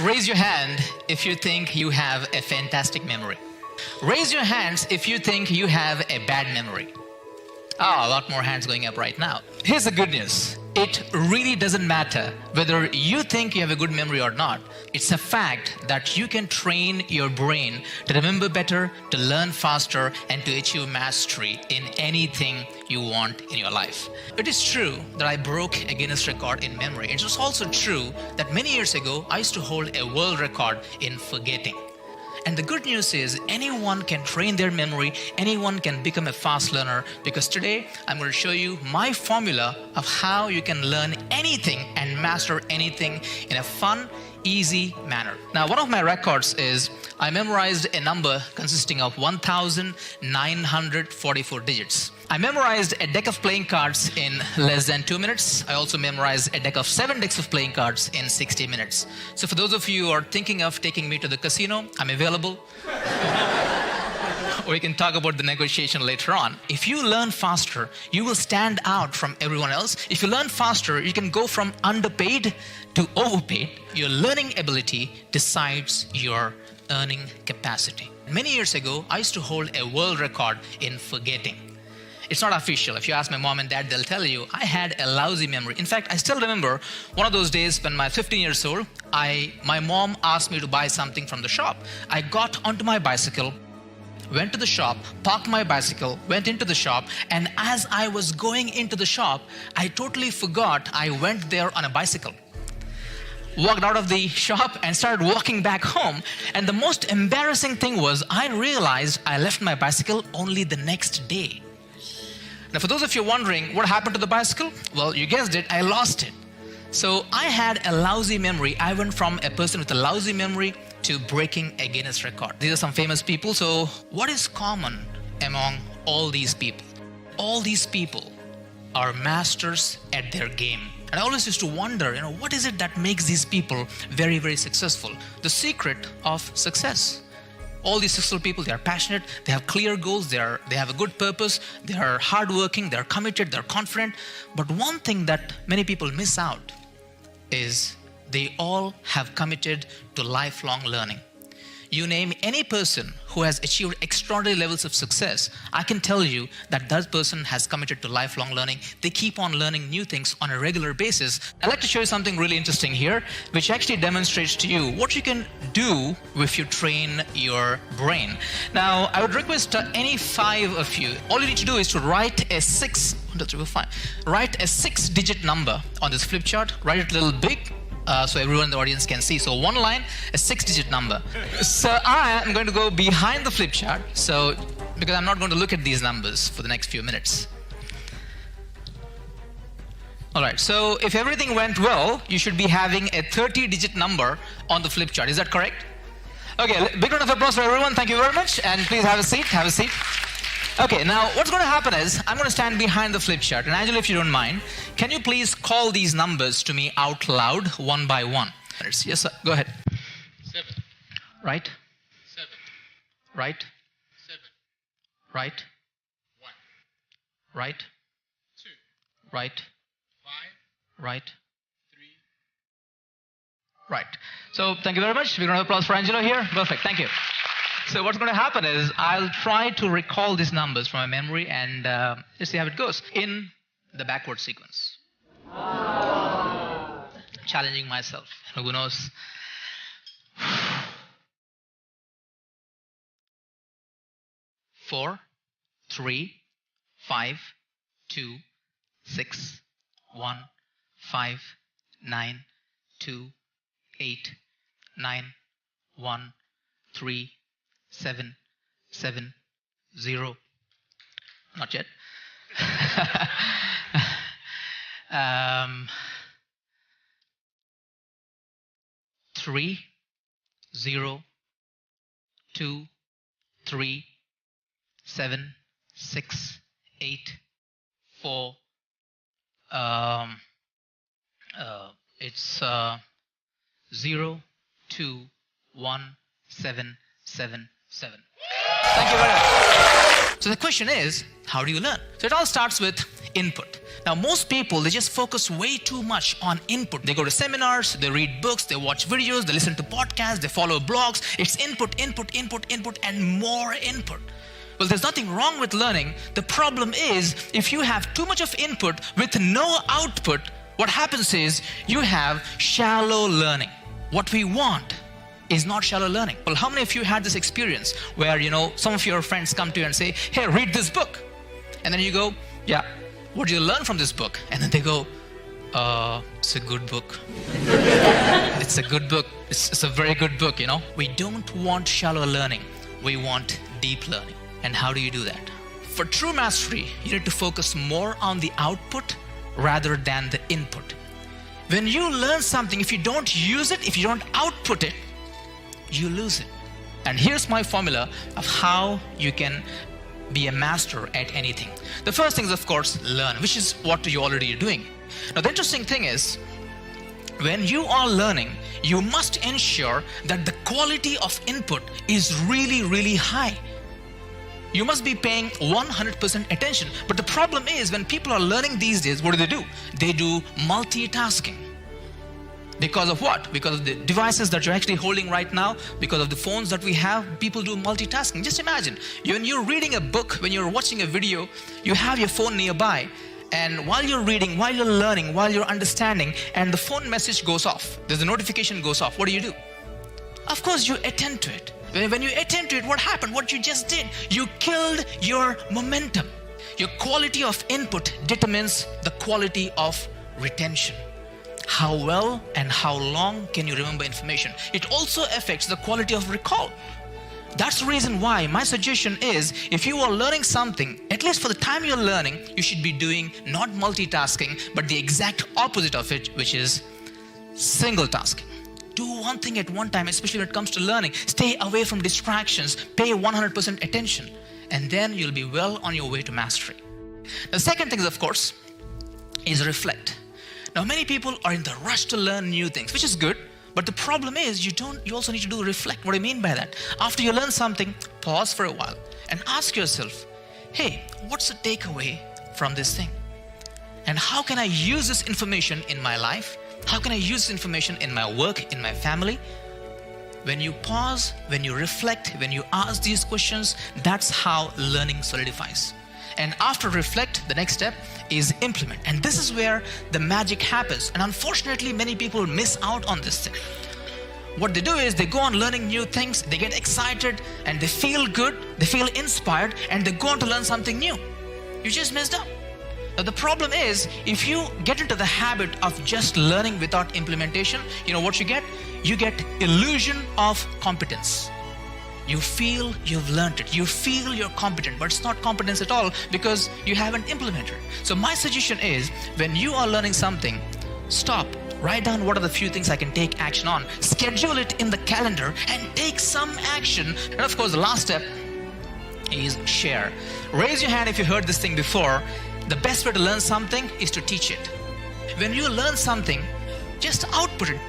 Raise your hand if you think you have a fantastic memory. Raise your hands if you think you have a bad memory. A lot more hands going up right now. Here's the good news. It really doesn't matter whether you think you have a good memory or not. It's a fact that you can train your brain to remember better, to learn faster, and to achieve mastery in anything you want in your life. It is true that I broke a Guinness record in memory. It is also true that many years ago, I used to hold a world record in forgetting. And the good news is anyone can train their memory, anyone can become a fast learner, because today I'm going to show you my formula of how you can learn anything and master anything in a fun, easy manner. Now, one of my records is I memorized a number consisting of 1,944 digits. I memorized a deck of playing cards in less than 2 minutes. I also memorized a deck of 7 decks of playing cards in 60 minutes. So for those of you who are thinking of taking me to the casino, I'm available. We can talk about the negotiation later on. If you learn faster, you will stand out from everyone else. If you learn faster, you can go from underpaid to overpaid. Your learning ability decides your earning capacity. Many years ago, I used to hold a world record in forgetting. It's not official. If you ask my mom and dad, they'll tell you I had a lousy memory. In fact, I still remember one of those days when I was 15 years old, my mom asked me to buy something from the shop. I got onto my bicycle, went to the shop, parked my bicycle, went into the shop, and as I was going into the shop, I totally forgot I went there on a bicycle. Walked out of the shop and started walking back home. And the most embarrassing thing was I realized I left my bicycle only the next day. Now, for those of you wondering what happened to the bicycle, well, you guessed it, I lost it. So I had a lousy memory. I went from a person with a lousy memory to breaking a Guinness record. These are some famous people. So what is common among all these people? All these people are masters at their game. And I always used to wonder, what is it that makes these people very, very successful? The secret of success. All these successful people, they are passionate, they have clear goals, they have a good purpose, they are hardworking, they are committed, they are confident. But one thing that many people miss out is they all have committed to lifelong learning. You name any person who has achieved extraordinary levels of success, I can tell you that that person has committed to lifelong learning. They keep on learning new things on a regular basis. I'd like to show you something really interesting here, which actually demonstrates to you what you can do if you train your brain. Now, I would request any 5 of you, all you need to do is to write a 6-digit number on this flip chart, write it a little big, so everyone in the audience can see. So one line, a 6-digit number. So I am going to go behind the flip chart, because I'm not going to look at these numbers for the next few minutes. All right, so if everything went well, you should be having a 30-digit number on the flip chart. Is that correct? Okay, big round of applause for everyone. Thank you very much. And please have a seat, have a seat. Okay, now what's going to happen is I'm going to stand behind the flip chart. And Angela, if you don't mind, can you please call these numbers to me out loud, one by one? Yes, sir. Go ahead. 7. Right. 7. Right. 7. Right. 1. Right. 2. Right. 5. Right. 3. Right. So thank you very much. Big round of applause for Angela here. Perfect. Thank you. So what's going to happen is I'll try to recall these numbers from my memory and let's see how it goes in the backward sequence. Challenging myself. Who knows? 4, 3, 5, 2, 6, 1, 5, 9, 2, 8, 9, 1, 3, 7, 7, 0. Not yet. 3, 0, 2, 3, 7, 6, 8, 4. It's 0, 2, 1, 7, 7, 7. Thank you very much. So the question is, how do you learn? So it all starts with input. Now, most people, they just focus way too much on input. They go to seminars, they read books, they watch videos, they listen to podcasts, they follow blogs. It's input, input, input, input, and more input. Well, there's nothing wrong with learning. The problem is, if you have too much of input with no output, what happens is you have shallow learning. What we want is not shallow learning. Well, how many of you had this experience where, some of your friends come to you and say, hey, read this book. And then you go, yeah, what do you learn from this book? And then they go, it's a good book. It's a good book. It's a very good book, We don't want shallow learning. We want deep learning. And how do you do that? For true mastery, you need to focus more on the output rather than the input. When you learn something, if you don't use it, if you don't output it, you lose it. And here's my formula of how you can be a master at anything. The first thing is, of course, learn, which is what you already are doing. Now, the interesting thing is, when you are learning, you must ensure that the quality of input is really, really high. You must be paying 100% attention. But the problem is, when people are learning these days, what do? They do multitasking. Because of what? Because of the devices that you're actually holding right now, because of the phones that we have, people do multitasking. Just imagine, when you're reading a book, when you're watching a video, you have your phone nearby. And while you're reading, while you're learning, while you're understanding, and the phone message goes off, there's a notification goes off, what do? Of course, you attend to it. When you attend to it, what happened? What you just did? You killed your momentum. Your quality of input determines the quality of retention. How well and how long can you remember information? It also affects the quality of recall. That's the reason why my suggestion is, if you are learning something, at least for the time you're learning, you should be doing not multitasking, but the exact opposite of it, which is single tasking. Do one thing at one time, especially when it comes to learning. Stay away from distractions. Pay 100% attention. And then you'll be well on your way to mastery. The second thing, of course, is reflect. Now, many people are in the rush to learn new things, which is good. But the problem is, you also need to do reflect. What do I mean by that? After you learn something, pause for a while and ask yourself, hey, what's the takeaway from this thing? And how can I use this information in my life? How can I use this information in my work, in my family? When you pause, when you reflect, when you ask these questions, that's how learning solidifies. And after reflect, the next step is implement. And this is where the magic happens. And unfortunately, many people miss out on this thing. What they do is they go on learning new things, they get excited, and they feel good, they feel inspired, and they go on to learn something new. You just messed up. Now, the problem is, if you get into the habit of just learning without implementation, you know what you get? You get illusion of competence. You feel you've learned it. You feel you're competent, but it's not competence at all because you haven't implemented. So my suggestion is, when you are learning something, stop. Write down what are the few things I can take action on. Schedule it in the calendar and take some action. And of course, the last step is share. Raise your hand if you heard this thing before. The best way to learn something is to teach it. When you learn something, just output it.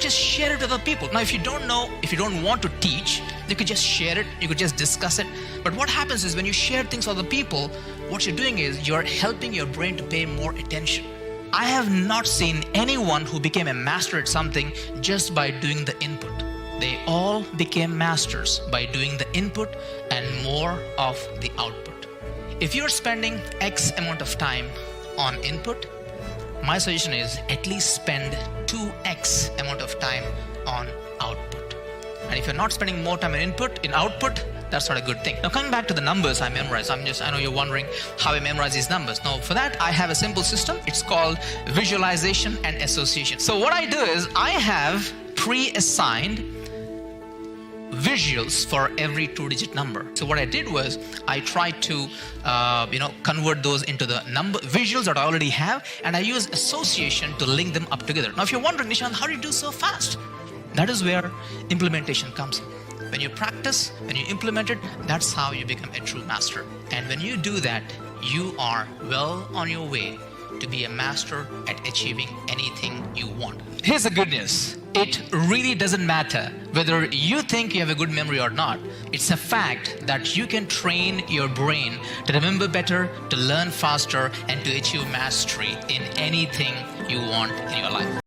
Just share it with other people. Now, if you don't know, if you don't want to teach, you could just share it, you could just discuss it. But what happens is, when you share things with other people, what you're doing is you're helping your brain to pay more attention. I have not seen anyone who became a master at something just by doing the input. They all became masters by doing the input and more of the output. If you're spending X amount of time on input, my suggestion is at least spend 2x amount of time on output. And if you're not spending more time in output, that's not a good thing. Now, coming back to the numbers I memorized, I know you're wondering how I memorize these numbers. Now, for that, I have a simple system. It's called visualization and association. So what I do is, I have pre-assigned visuals for every 2-digit number. So what I did was, I tried to convert those into the number visuals that I already have, and I use association to link them up together. Now, if you're wondering, Nishant, how do you do so fast? That is where implementation comes in. When you practice, when you implement it, that's how you become a true master. And when you do that, you are well on your way to be a master at achieving anything you want. Here's the good news. It really doesn't matter whether you think you have a good memory or not. It's a fact that you can train your brain to remember better, to learn faster, and to achieve mastery in anything you want in your life.